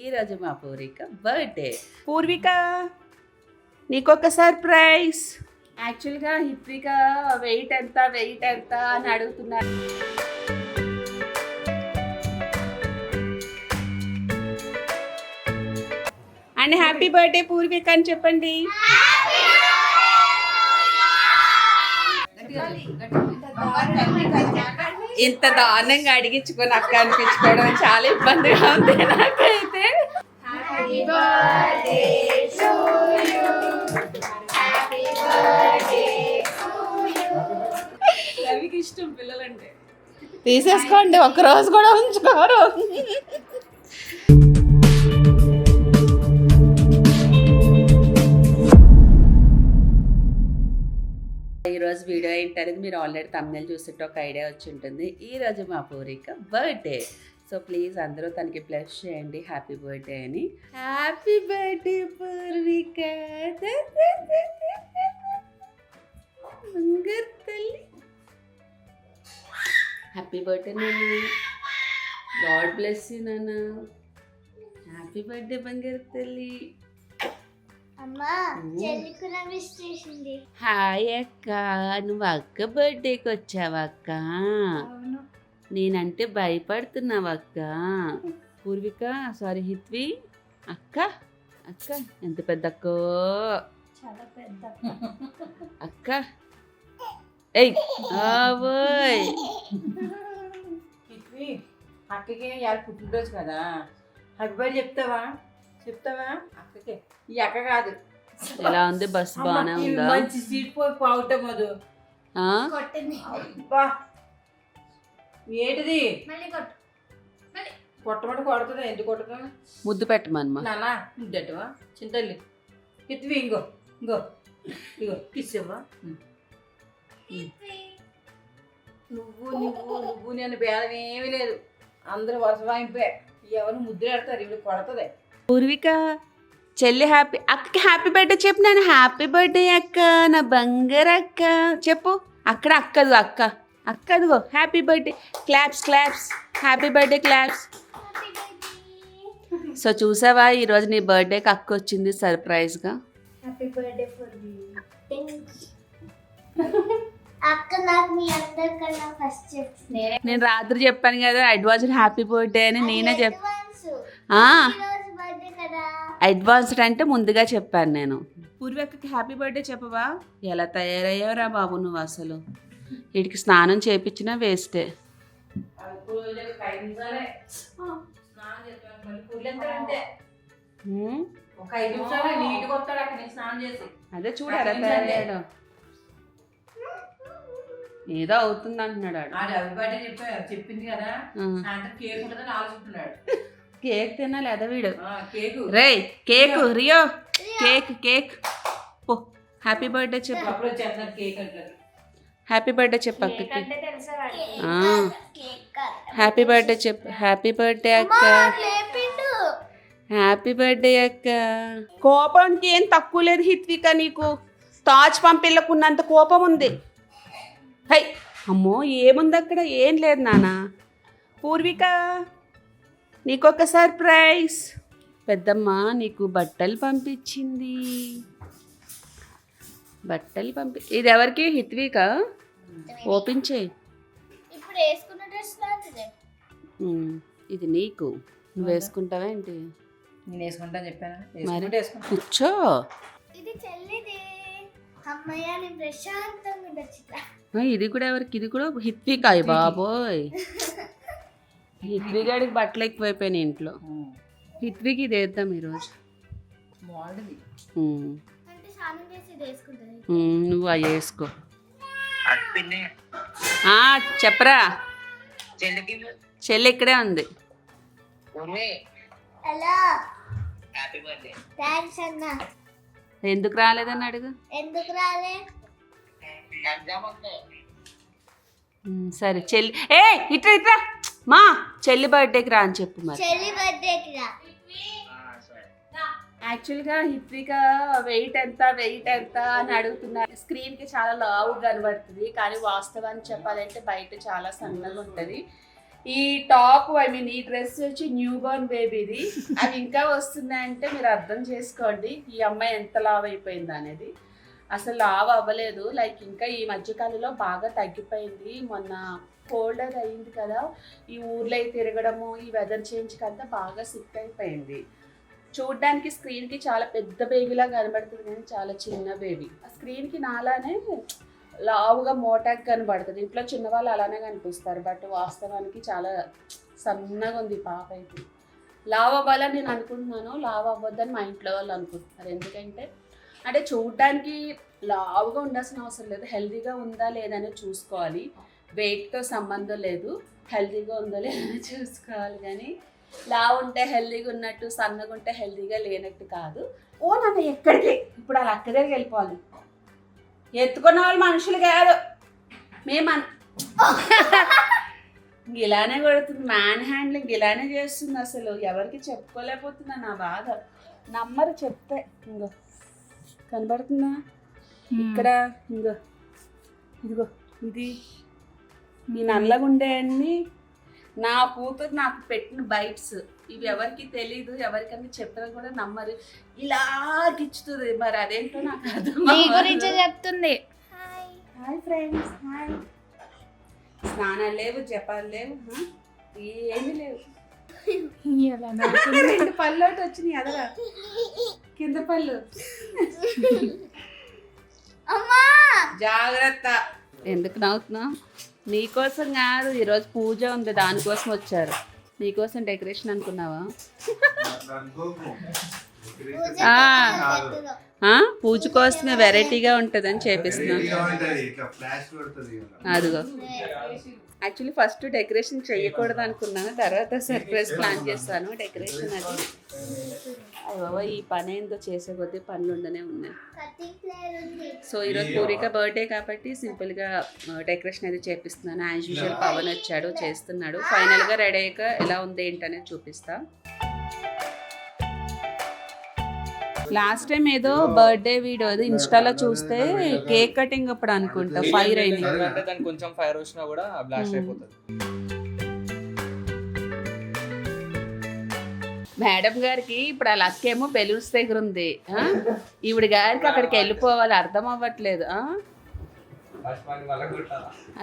ఈరోజు మా పూర్విక బర్త్డే. పూర్విక నీకొక సర్ప్రైజ్. యాక్చువల్గా హిత్విక వెయిట్ ఎంత అని అడుగుతున్నారు. అండ్ హ్యాపీ బర్త్డే పూర్విక అని చెప్పండి. ఇంత దారుణంగా అడిగించుకొని అక్క అనిపించుకోవడం చాలా ఇబ్బందిగా ఉంది నాకైతే. రవికి ఇష్టం పిల్లలంటే. తీసేసుకోండి, ఒక్కరోజు కూడా ఉంచుకోరు. ఈరోజు వీడియో ఏంటనేది మీరు ఆల్రెడీ తమిళ చూస్తుంటే ఒక ఐడియా వచ్చి ఉంటుంది. ఈరోజు మా పూర్విక బర్త్డే. సో ప్లీజ్ అందరూ తనకి బ్లెస్ చేయండి హ్యాపీ బర్త్డే అని. Happy birthday Poorvika. బంగారు తల్లి, హ్యాపీ బర్త్డే నాన్న. గాడ్ బ్లెస్ యూ నాన్న. హ్యాపీ బర్త్డే బంగారు తల్లి. హాయ్ అక్క, నువ్వు అక్క బర్త్డేకి వచ్చావా అక్క? నేనంటే భయపడుతున్నావు అక్క. పూర్విక సారీ హిత్వి. అక్క అక్క ఎంత పెద్ద అక్కో. చాలా పెద్ద అక్క. ఏయ్ ఓయ్ హిత్వి, అక్కకి యారు పుట్టినరోజు కదా, హ్యాపీ బర్త్డే చెప్తావా అక్కకి? ఈ అక్క కాదు. ఎలా ఉంది? బస్ బాగానే ఉందా? మంచి సీట్ పోయి పావుటం అది ఏంటిది? కొట్టమంటే కొడుతుందా? ఎందుకు కొడుతుందా? ముద్దు పెట్టమమ్మా. నానా ముద్దటవా చింతల్లి. హిత్వి ఇంగో కిస్సమ్మా. నువ్వు నేను భేదం ఏమీ లేదు, అందరూ వరుస వాయింపే. ఎవరు ముద్దు పెడతారు, ఇవి కొడుతుంది. పూర్విక చెల్లి హ్యాపీ. అక్కకి హ్యాపీ బర్త్డే చెప్పు. నేను హ్యాపీ బర్త్డే అక్క, నా బంగారు అక్క చెప్పు. అక్కడ అక్కదు అక్క అక్కదుగో happy birthday. Claps happy birthday claps. So చూసావా, ఈరోజు నీ బర్త్డేకి అక్క వచ్చింది సర్ప్రైజ్గా. హ్యాపీ బర్త్డే ఫర్ మీ అక్క. నాకు మీ అందరికన్నా ఫస్ట్ చెప్పింది. నేను రాత్రి చెప్పాను కదా అడ్వాన్స్ హ్యాపీ బర్త్డే అని. నేనే అడ్వాన్స్డ్ అంటే ముందుగా చెప్పాను నేను. పూర్వక్కకి హ్యాపీ బర్త్డే చెప్పవా? ఎలా తయారయ్యావురా బాబు నువ్వు అసలు. వీడికి స్నానం చేయించినా వేస్టే. అదే చూడారా తయారయ్యాడు. ఏదో అవుతుంది అంటున్నాడు. చెప్పింది కదా కేక్ ఉంటుందని ఆలోచిస్తున్నాడు. కేక్ తినాలి వీడు. రే కేక్ రియో కేక్ ఓ హ్యాపీ బర్త్డే చెప్పు. హ్యాపీ బర్త్డే చెప్పు అక్కకి. హ్యాపీ బర్త్డే చెప్పు. హ్యాపీ బర్త్డే అక్క. హ్యాపీ బర్త్డే అక్క. కోపానికి ఏం తక్కువ లేదు హిత్విక. నీకు తాజ్ పంపిల్లకున్నంత కోపం ఉంది. హై అమ్మో ఏముంది అక్కడ? ఏం లేదు నాన్న. పూర్విక నీకొక సర్ప్రైజ్. పెద్దమ్మ నీకు బట్టలు పంపించింది. ఇది ఎవరికి? హిత్విక. ఓపెన్ చేయి. ఇది నీకు. నువ్వు వేసుకుంటావా ఏంటి? నేను వేసుకుంటా చెప్పాను. మరి కూర్చో. ఇది కూడా ఎవరికి? ఇది కూడా హిత్విక. బాబోయ్, హిత్విగాడికి బట్టలు ఎక్కువైపోయినాయి ఇంట్లో. హిత్వికి ఇది వేద్దాం ఈరోజు. నువ్వు అవి వేసుకో. చెప్పరా. చెల్లి ఇక్కడే ఉంది. ఎందుకు రాలేదని అడుగు. సరే చెల్లి. ఇట్రా మా చెల్లి బర్త్డేకి రా అని చెప్పు. మరి యాక్చువల్గా హిత్విక వెయిట్ ఎంత అని అడుగుతున్నారు. స్క్రీన్కి చాలా లావు కనబడుతుంది, కానీ వాస్తవాన్ని చెప్పాలంటే బయట చాలా సన్నగా ఉంటుంది. ఈ టాప్ ఈ డ్రెస్ వచ్చి న్యూ బోర్న్ బేబీది. అవి ఇంకా వస్తున్నాయంటే మీరు అర్థం చేసుకోండి ఈ అమ్మాయి ఎంత లావ్ అయిపోయింది అనేది. అసలు లావ్ అవ్వలేదు, లైక్ ఇంకా ఈ మధ్యకాలంలో బాగా తగ్గిపోయింది. మొన్న కోల్డర్ అయింది కదా, ఈ ఊర్లో తిరగడము, ఈ వెదర్ చేంజ్కి అంతా బాగా సిక్ అయిపోయింది. చూడ్డానికి స్క్రీన్కి చాలా పెద్ద బేబీలా కనబడుతుంది కానీ చాలా చిన్న బేబీ. ఆ స్క్రీన్కి నాలానే లావుగా మోటాక్ కనబడుతుంది. ఇంట్లో చిన్నవాళ్ళు అలానే కనిపిస్తారు, బట్ వాస్తవానికి చాలా సన్నగా ఉంది పాప అయితే. లావ్ అవ్వాలని నేను అనుకుంటున్నాను, లావ్ అవ్వద్దని మా ఇంట్లో వాళ్ళు అనుకుంటున్నారు. ఎందుకంటే అంటే చూడ్డానికి లావుగా ఉండాల్సిన అవసరం లేదు, హెల్తీగా ఉందా లేదని చూసుకోవాలి. వెయిట్తో సంబంధం లేదు, హెల్తీగా ఉందా లేదని చూసుకోవాలి. కానీ లావు ఉంటే హెల్తీగా ఉన్నట్టు, సన్నగా ఉంటే హెల్తీగా లేనట్టు కాదు. ఓ నన్ను ఎక్కడికి ఇప్పుడు వాళ్ళ అక్క దగ్గరికి వెళ్ళిపోవాలి. ఎత్తుకున్న వాళ్ళు మనుషులు కాదు, మేము ఇలానే కొడుతుంది. మ్యాన్ హ్యాండ్లింగ్ ఇలానే చేస్తుంది. అసలు ఎవరికి చెప్పుకోలేకపోతున్నా నా బాధ. నమ్మరు చెప్తే. ఇంకో కనబడుతుందా ఇక్కడ, ఇంకో ఇదిగో ఇది ఈ నల్లగా ఉండేవన్నీ నా కూతురు నాకు పెట్టిన బైట్స్. ఇవి ఎవరికి తెలీదు, ఎవరికన్నా చెప్పినా కూడా నమ్మరు. ఇలా గిచ్చుతుంది, మరి అదేంటో నాకు అర్థం. నీ గురించి చెప్తుంది. Hi friends, hi. స్నానాలు లేవు, జపాలు లేవు, ఏమీ లేవు. రెండు పళ్ళు ఒకటి వచ్చినాయి అదరా, కింద పళ్ళు. జాగ్రత్త. ఎందుకు నవ్వుతున్నావు? నీకోసం కాదు, ఈరోజు పూజ ఉంది, దానికోసం వచ్చారు. నీకోసం డెకరేషన్ అనుకున్నావా? పూజ కోసమే వెరైటీగా ఉంటుందని చేపిస్తున్నాను. అదిగో యాక్చువల్లీ ఫస్ట్ డెకరేషన్ చేయకూడదు అనుకున్నాను, తర్వాత సర్ప్రైజ్ ప్లాన్ చేస్తాను డెకరేషన్. అది అయ్యో ఈ పని ఏందో చేసే కొద్దీ పనులు ఉండనే ఉన్నాయి. సో ఈరోజు పూరిక బర్త్డే కాబట్టి సింపుల్గా డెకరేషన్ అయితే చేపిస్తున్నాను. యాజ్ యూజువల్ పవన్ వచ్చాడు, చేస్తున్నాడు. ఫైనల్గా రెడీ అయ్యాక ఎలా ఉంది ఏంటనేది చూపిస్తా. లాస్ట్ టైం ఏదో బర్త్డే వీడియో అది ఇన్స్టాలో చూస్తే కేక్ కటింగ్ అప్పుడు అనుకుంటా ఫైర్ అయింది. దానికి కొంచెం ఫైర్ వచ్చినా కూడా బ్లాస్ట్ అయిపోతుంది. మేడం గారికి ఇప్పుడు ఆ లక్కేమో బెలూన్స్ దగ్గర ఉంది, ఈవిడ గారికి అక్కడికి వెళ్ళిపోవాలి, అర్థం అవ్వట్లేదు.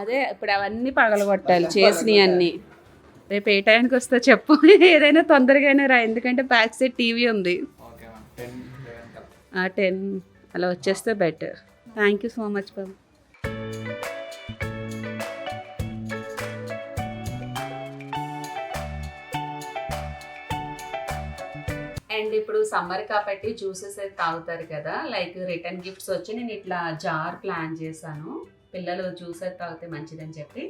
అదే ఇప్పుడు అవన్నీ పగలగొట్టాలి చేసినవి అన్నీ. రేపు ఏ టైంకి వస్తా చెప్పు, ఏదైనా తొందరగానే రా, ఎందుకంటే బ్యాక్ సైడ్ టీవీ ఉంది. 10 అలా వచ్చేస్తే better. Thank you so much Babu. And ఇప్పుడు సమ్మర్ కాబట్టి జ్యూసెస్ అయితే తాగుతారు కదా, లైక్ రిటర్న్ గిఫ్ట్స్ వచ్చి నేను ఇట్లా జార్ ప్లాన్ చేశాను. పిల్లలు జ్యూస్ అయితే తాగితే మంచిదని చెప్పి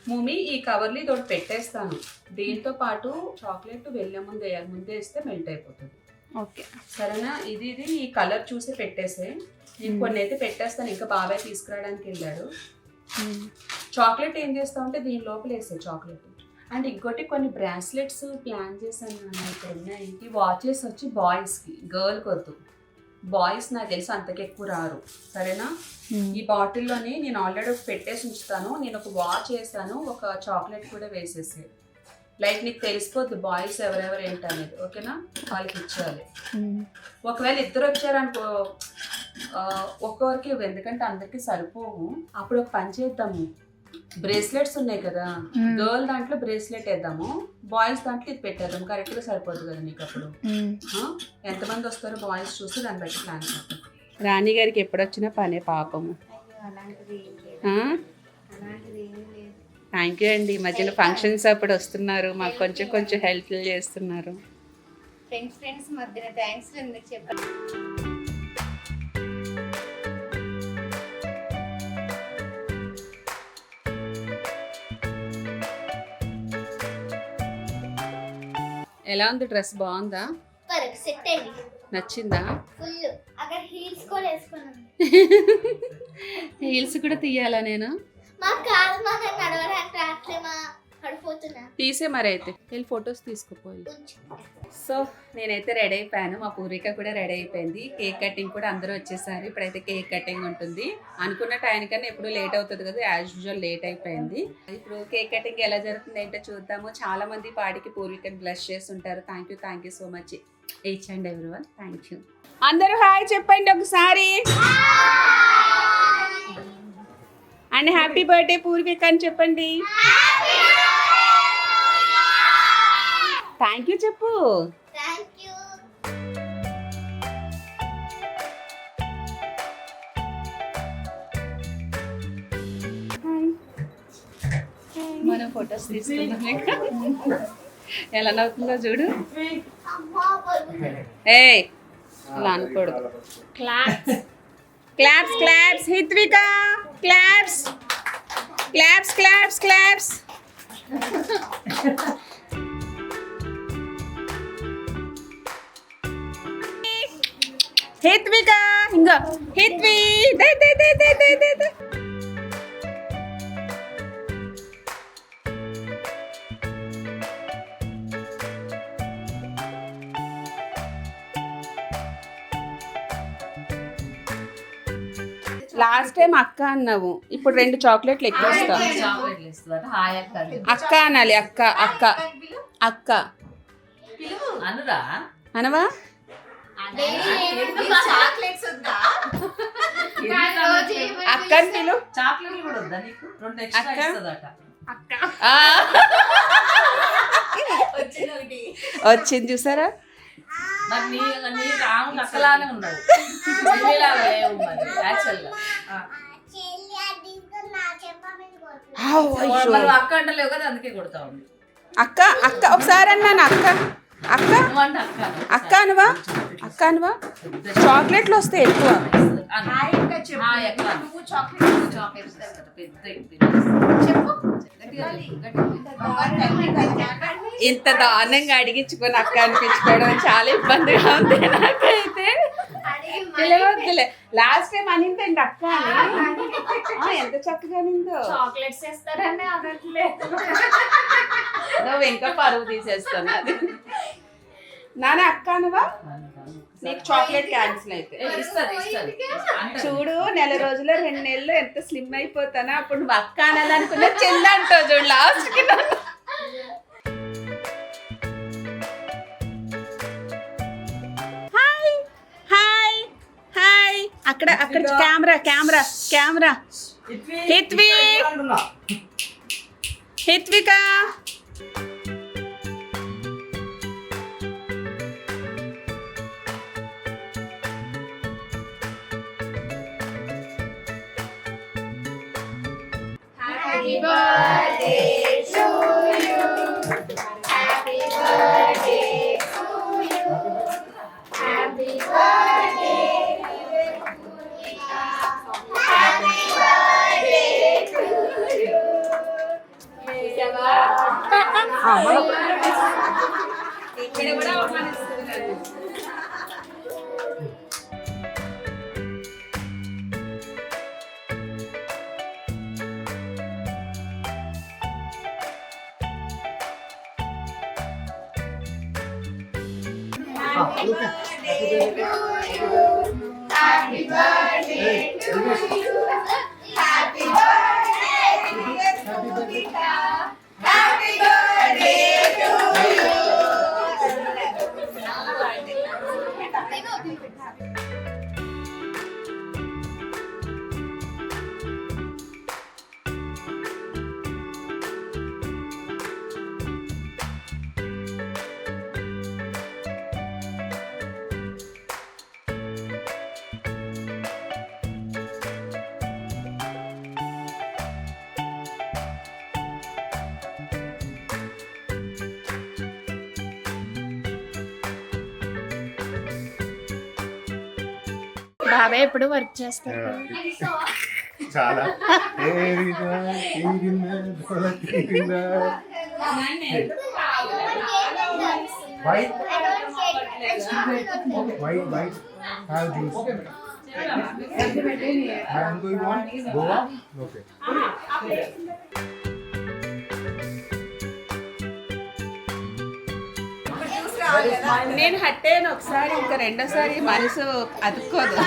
మమ్మీ ఈ కవర్లు ఇది ఒకటి పెట్టేస్తాను. దీంతో పాటు చాక్లెట్ వెళ్ళే ముందు వేయాలి, ముందే వేస్తే మెల్ట్ అయిపోతుంది. ఓకే సరేనా? ఇది ఈ కలర్ చూసి పెట్టేసే. నేను కొన్ని అయితే పెట్టేస్తాను, ఇంకా బాబాయ్ తీసుకురావడానికి వెళ్ళాడు. చాక్లెట్ ఏం చేస్తామంటే దీని లోపల వేసే చాక్లెట్. అండ్ ఇంకోటి కొన్ని బ్రాస్లెట్స్ ప్లాన్ చేశాను ఇక్కడ ఉన్నాయి. ఈ వాచెస్ వచ్చి బాయ్స్కి, గర్ల్కి వద్దు. బాయ్స్ నాకు తెలిసి అంతకు ఎక్కువ రారు, సరేనా? ఈ బాటిల్లోని నేను ఆల్రెడీ పెట్టేసి ఉంచుతాను. నేను ఒక వాచ్ వేసాను, ఒక చాక్లెట్ కూడా వేసేసి, లైక్ నీకు తెలిసిపోద్ది బాయ్స్ ఎవరెవరు ఏంటనేది, ఓకేనా? వాళ్ళకి ఇచ్చేయాలి. ఒకవేళ ఇద్దరు వచ్చారనుకో ఒక్కొక్కరికి, ఎందుకంటే అందరికి సరిపోవు. అప్పుడు ఒక పని చేద్దాము, బ్రేస్లెట్స్ ఉన్నాయి కదా, గర్ల్ దాంట్లో బ్రేస్లెట్ వేద్దాము, బాయ్స్ దాంట్లో ఇది పెట్టేద్దాం. కరెక్ట్గా సరిపోద్ది కదా నీకు. అప్పుడు ఎంతమంది వస్తారో బాయ్స్ చూసి దాన్ని బట్టి ప్లాన్ చేద్దాం. రాణి గారికి ఎప్పుడొచ్చినా పనే పాపము. థ్యాంక్ యూ అండి. ఈ మధ్యన ఫంక్షన్స్ అప్పుడు వస్తున్నారు, మాకు కొంచెం కొంచెం హెల్ప్ చేస్తున్నారు. ఫ్రెండ్స్ మధ్యన థ్యాంక్స్ ఎందుకు చెప్పండి. ఎలా ఉంది డ్రెస్? బాగుందా? సెట్ అయింది, నచ్చిందా? ఫుల్. అక్కడ హీల్స్ కూడా వేసుకున్నాను. హీల్స్ కూడా తీయాలా నేను? మా కాదు, మా నడవడానికి రాట్లే, మా పడిపోతున్నా తీసే మరి అయితే వెళ్ళి ఫొటోస్ తీసుకుపోయి. సో నేనైతే రెడీ అయిపోయాను, మా పూర్విక కూడా రెడీ అయిపోయింది. కేక్ కటింగ్ కూడా అందరూ వచ్చేసారు. ఇప్పుడైతే కేక్ కటింగ్ ఉంటుంది. అనుకున్న టైంకన్నా ఎప్పుడు లేట్ అవుతుంది కదా, యాజ్ యూజువల్ లేట్ అయిపోయింది. ఇప్పుడు కేక్ కటింగ్ ఎలా జరుగుతుంది ఏంటో చూద్దాము. చాలా మంది పాడికి పూర్వికని బ్లెస్ చేస్తుంటారు. Thank you so much each and everyone. Thank you. అందరూ హాయ్ చెప్పండి ఒకసారి. అండ్ హ్యాపీ బర్త్డే పూర్విక అని చెప్పండి. థ్యాంక్ యూ చెప్పు. Thank you. మనం ఫొటోస్ తీసుకుందాం. ఎలా నవ్వుతుందో చూడు. అమ్మా పడుతుంది. ఏయ్ ఇలా అనకూడదు. Claps claps Hitvika claps claps claps claps. Hitvika ఇంకా హిత్వి దే దే దే దే దే దే దే. లాస్ట్ టైం అక్క అన్నావు, ఇప్పుడు 2 చాక్లెట్లు ఎక్కువ ఇస్తావు. అక్క అనాలి. అక్క అక్క అక్క అనురా అనవా? అక్క అని పిలు. చాక్లెట్లు కూడా వద్దా నీకు? 2 ఎక్స్ట్రా అక్క? ఇస్తుందట. ఆ. వచ్చింది చూసారా? మరి నీ రాముడు అక్కలానే ఉన్నాడు. నీలాగా లేవు మరి యాక్చువల్గా. చెల్లి అది తీసుకొని నా చెంప మీద కొడుతుంది. మరి అక్క అంటలేవు కదా, అందుకే కొడతా ఉంది. అక్క అక్క ఒకసారి అన్నాను. అక్క అక్క నువ్వంటే అక్క అక్క అనవా? అక్క అనవా? చాక్లెట్లు వస్తాయి ఎక్కువ. ఇంత దారుణంగా అడిగించుకొని అక్క అనిపించుకోవడం చాలా ఇబ్బందిగా ఉంది నాకైతే. తెలియవద్దులే. లాస్ట్ టైం అనిందండి అక్క అని. ఎంత చక్కగా నిందో. చాక్లెట్స్ ఇస్తారని అనట్లేదు. నువ్వు ఇంకా పరువు తీసేస్తాను అది. నాన్న అక్క అనవా? నీకు చాక్లెట్ క్యాన్సిల్ అయితే. చూడు, నెల రోజులు 2 నెలలు ఎంత స్లిమ్ అయిపోతానో. అప్పుడు నువ్వు అక్క అనాలనుకున్నా చెల్లి అంటావు చూడు లాస్ట్కి. Hi hi hi. అక్కడ అక్కడ camera camera camera. Hitvi Hitvika Happy birthday to you. Happy birthday to you. Happy birthday, dear Purvika. Happy birthday to you. ఇక్కడ కూడా అవమానిస్తున్నారు. Happy birthday to you. Happy birthday, dear Purvika. Happy birthday to you. బాబాయ్ ఎప్పుడు work చేస్తారు. చాలా white have juice. Mango you want? Goa? Okay. నేను హట్టేను ఒకసారి, ఇంకా రెండోసారి మనసు అతుక్కోదు.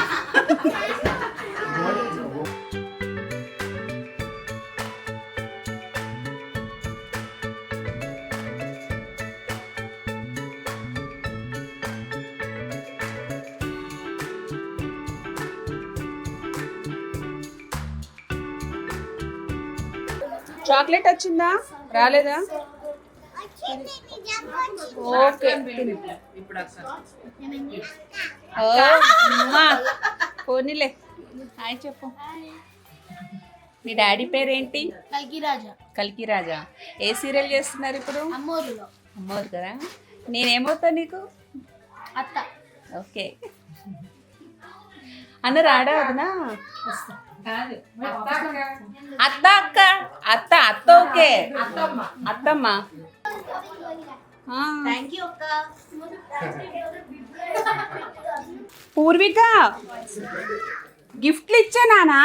చాక్లెట్ వచ్చిందా రాలేదా? ఓకే పోనీలే. హాయ్ చెప్పు. మీ డాడీ పేరేంటి? కల్కి రాజా. ఏ సీరియల్ చేస్తున్నారు ఇప్పుడు? అమ్మోరు కదా. నేనేమవుతా నీకు? అత్త. ఓకే. అన్న రాడా వదినా? అత్త అక్క అత్త అత్త ఓకే అత్తమ్మ. పూర్విక గిఫ్ట్లు ఇచ్చా నానా.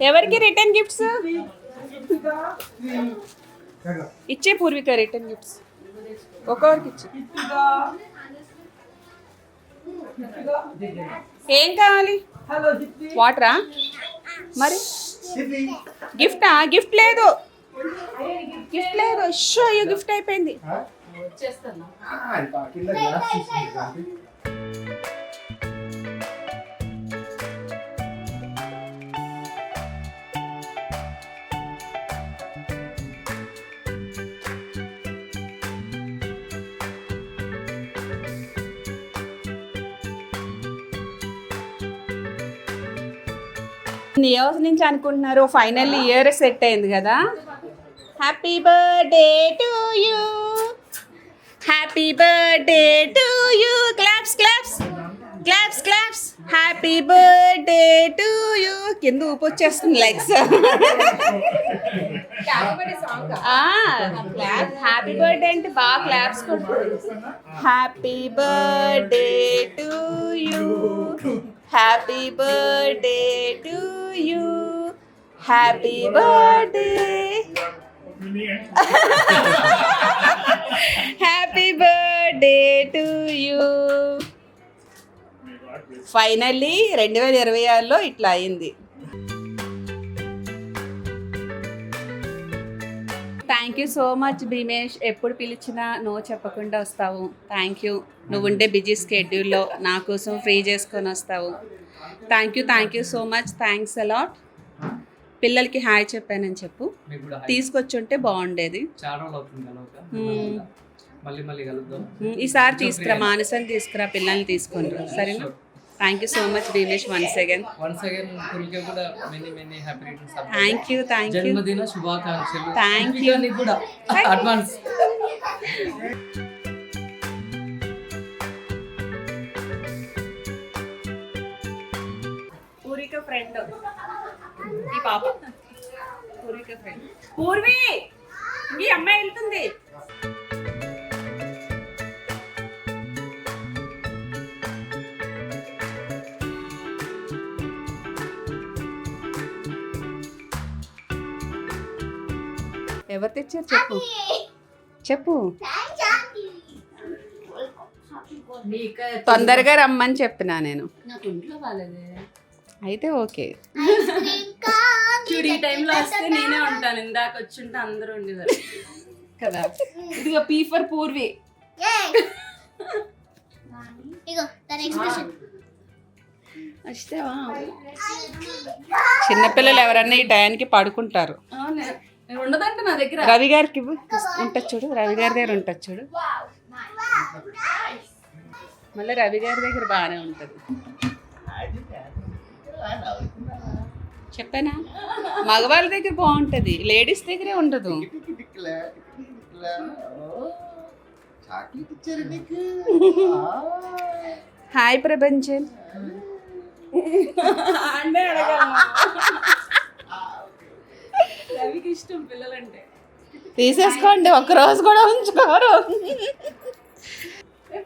ఎవరికి రిటర్న్ గిఫ్ట్స్ ఇచ్చే? పూర్విక రిటర్న్ గిఫ్ట్స్ ఒక్కొక్కరికి ఇచ్చే. ఏం కావాలి? వాటరా? మరి గిఫ్టా? గిఫ్ట్ లేదు, గిఫ్ట్ లేదు. షో అయ్యో గిఫ్ట్ అయిపోయింది. ఇయర్స్ నుంచి అనుకుంటున్నారు, ఫైనల్ ఇయర్ సెట్ అయింది కదా. Happy birthday to you, happy birthday to you. Claps claps claps claps. Happy birthday to you. కింద ఊపి వచ్చేస్తుంది లైక్స్. హ్యాపీ బర్త్డే అంటే బాగా క్లాప్స్ కొడుతుంది. Happy birthday to you, happy birthday to you, happy birthday, happy birthday to you. Finally 2026లో ఇట్లా అయింది. Thank you so much Bhimesh. ఎప్పుడు పిలిచినా నో చెప్పకుండా వస్తావు. Thank you. నువ్వు ఉండే బిజీ స్కెడ్యూల్లో నా కోసం ఫ్రీ చేసుకొని వస్తావు. Thank you so much. Thanks a lot. పిల్లలకి హాయ్ చెప్పానని చెప్పు. తీసుకొచ్చుంటే బాగుండేది. ఈసారి తీసుకురా, మానసని తీసుకురా, పిల్లల్ని తీసుకొని రా సరేనా. Thank you so much Bhimesh once again. Thank you జన్మదిన శుభాకాంక్షలు. థ్యాంక్ యూ కూడా అడ్వాన్స్. పూర్విక ఫ్రెండ్ ఈ పాప. పూర్విక ఫ్రెండ్. పూర్వి ఈ అమ్మాయి వెళ్తుంది. ఎవరు తెచ్చారు చెప్పు చెప్పు. తొందరగా రమ్మని చెప్పినా నేను. అయితే ఓకే. చూడు ఈ టైంలో వస్తే నేనే ఉంటాను. ఇందాక వచ్చుంటే అందరూ ఉండేవారు కదా. ఇదిగో పీ ఫర్ పూర్వి. చిన్నపిల్లలు ఎవరన్నా ఈ టయానికి పడుకుంటారు. ఉండదంటే నా దగ్గర రవి గారికి ఉంటుంది చూడు, రవి గారి దగ్గర ఉంటుంది చూడు. మళ్ళీ రవి గారి దగ్గర బాగానే ఉంటుంది. చెప్పానా, మగవాళ్ళ దగ్గర బాగుంటుంది, లేడీస్ దగ్గరే ఉండదు. హాయ్ ప్రపంచం. అంటే రవికి ఇష్టం పిల్లలంటే. తీసేసుకోండి, ఒక్కరోజు కూడా ఉంచుకోరు.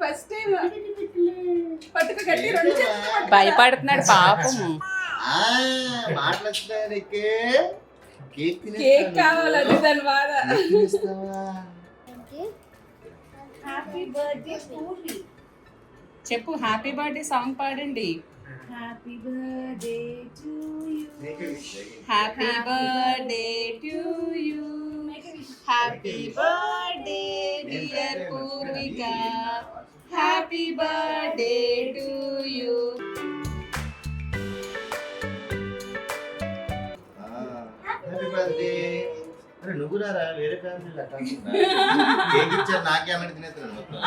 ఫస్ట్ టైం పట్టుకు కట్టి భయపడుతున్నాడు పాపము. కేక్ కావాలి, అది దాని బాధ. బర్త్డే పూర్వి. చెప్పు హ్యాపీ బర్త్డే సాంగ్ పాడండి. Happy birthday to you, happy birthday to you, happy birthday dear Poorvika, happy birthday to you. Happy birthday. అరే నువ్వు రారా, వేరే ఫ్యామిలీ కేక్ ఇచ్చారు నాకే అన్నట్టు తినేస్తున్నాడు మొత్తం.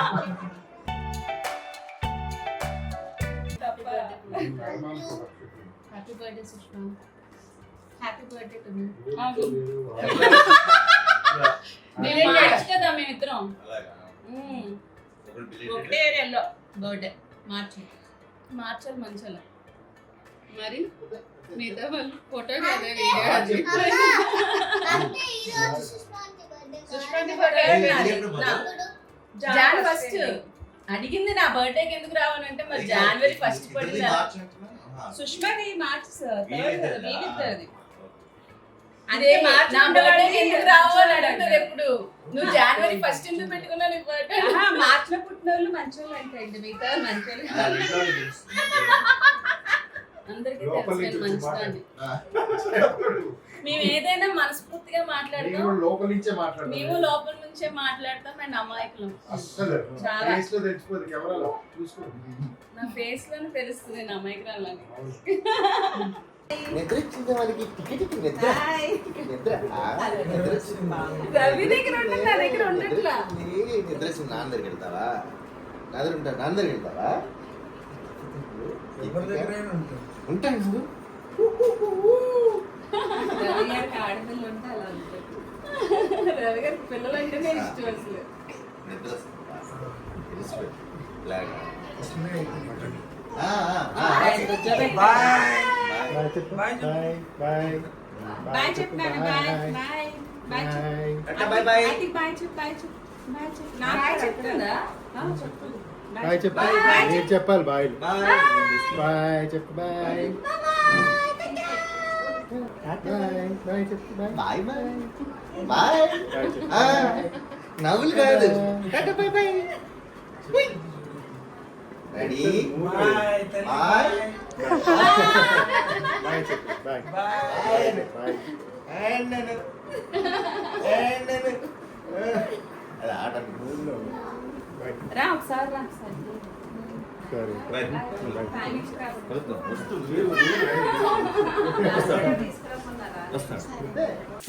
Happy birthday Sushma, happy birthday to me. మేము మార్చ్ కదా మేమిద్దరం. ఒకటే ఏరియాలో బర్త్డే మార్చాలి మంచాల. మరి మిగతా వాళ్ళు ఫోటో కదా వీడియో. అంటే ఈ రోజు సుష్మాంటి బర్త్డే సుష్మాంటి బర్త్డే జాన్ ఫస్ట్ అడిగింది నా బర్త్డేకి ఎందుకు రావాలంటే మరి జనవరి ఫస్ట్ పడింది. సుష్మాది మార్చ్ వీగిద్దరిది. అదే నా బర్త్డేకి ఎందుకు రావాలి అడుగుతారు ఎప్పుడు. నువ్వు జనవరి ఫస్ట్ ఎందుకు పెట్టుకున్నావు నీ బర్త్డే? మార్చ్ లో పుట్టిన వాళ్ళు మంచి వాళ్ళు అంటే మిగతా మంచి వాళ్ళు. అందరికీ తెలుసు మంచిదాన్ని. మేము ఏదైనా మనస్ఫూర్తిగా మాట్లాడతాం, మేము లోపల నుంచే మాట్లాడతాం. అండ్ అమాయకులం చాలా. నా ఫేస్ లోనే తెలుస్తుంది నా అమాయకురాలని. నిద్ర ఇచ్చింది వాళ్ళకి టికెట్ నిద్ర రవి దగ్గర ఉంటుంది, నా దగ్గర ఉండట్లా. నిద్ర ఇచ్చింది. నాన్న దగ్గర వెళ్తావా? నా దగ్గర ఉంటా. నాన్న దగ్గర వెళ్తావా? ఉంటాను నువ్వు. రవి గారికి ఆడపిల్లలు ఉంటే అలా ఉంటుంది. రవి గారికి పిల్లలు అంటేనే ఇష్టం అసలు. నిద్ర బాయ్ చెప్పినాను. Bye bye bye bye bye bye చెప్పు. బాయ్ చెప్పు. బాయ్ చెప్పు. నాకు చెప్తుందా? చెప్పు. బాయ్ చెప్పాలి. నేను చెప్పాలి బాయ్. బాయ్ చెప్పు. బాయ్ బాయ్ చెప్పు. Bye bye bye bye. నవ్వులు కాదు. Bye bye. Ready bye bye bye చెప్పు. Bye bye. బాయ్. అది ఆట. రా ఒకసారి రా ఒకసారి. సరే బాయ్.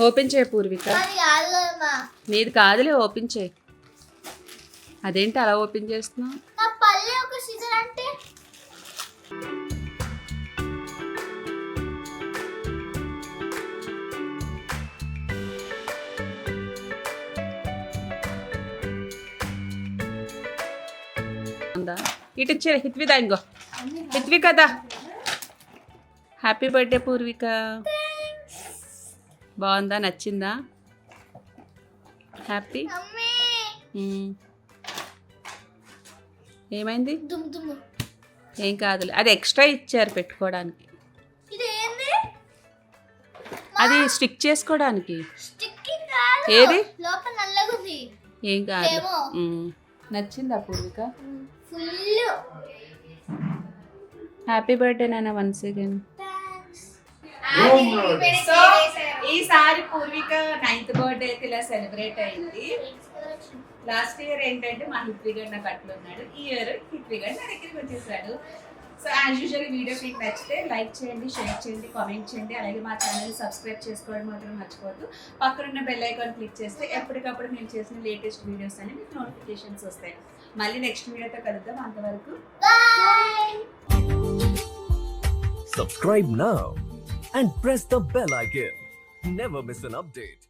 ఓపెన్ చేయ పూర్విక. అది కాదు కదమ్మా, నీది కాదులే, ఓపెన్ చేయి. అదేంటి అలా ఓపెన్ చేస్తున్నావు? నా పల్లె ఒక సీజన్ అంటే ఇటు ఇచ్చేది హిత్విదా. ఇంకో హిత్వి కదా. Happy birthday Poorvika. బాగుందా? నచ్చిందా? హ్యాపీ. మమ్మీ ఏమైంది? దుమ్ దుమ్. ఏం కాదులే, అది ఎక్స్ట్రా ఇచ్చారు పెట్టుకోవడానికి. ఇది ఏంది? అది స్టిక్ చేసుకోవడానికి. స్టిక్కింగ్ కాదు. ఏది? లోపల నల్లగా ఉంది. ఏం కాదు. ఏమో. నచ్చిందా పూర్విక? ఫుల్. హ్యాపీ బర్త్డే నాన్న వన్స్ అగైన్. థాంక్స్. సో ఈసారి పూర్విక 9th బర్త్డే అయితే ఇలా సెలబ్రేట్ అయింది. లాస్ట్ ఇయర్ ఏంటంటే మా హిత్విగడ్ నాకు అట్లా ఉన్నాడు. ఈ ఇయర్ హిత్విగడ్ నా దగ్గరికి వచ్చేసాడు. సో యాజ్ యూజువల్ వీడియో మీకు నచ్చితే లైక్ చేయండి, షేర్ చేయండి, కామెంట్ చేయండి. అలాగే మా ఛానల్ సబ్స్క్రైబ్ చేసుకోవడం మాత్రం మర్చిపోవద్దు. పక్కనున్న బెల్ ఐకాన్ క్లిక్ చేస్తే ఎప్పటికప్పుడు మేము చేసిన లేటెస్ట్ వీడియోస్ అని మీకు నోటిఫికేషన్స్ వస్తాయి. మళ్ళీ నెక్స్ట్ వీడియోతో కలుద్దాం. అంతవరకు Bye. Subscribe now and press the bell icon. Never miss an update.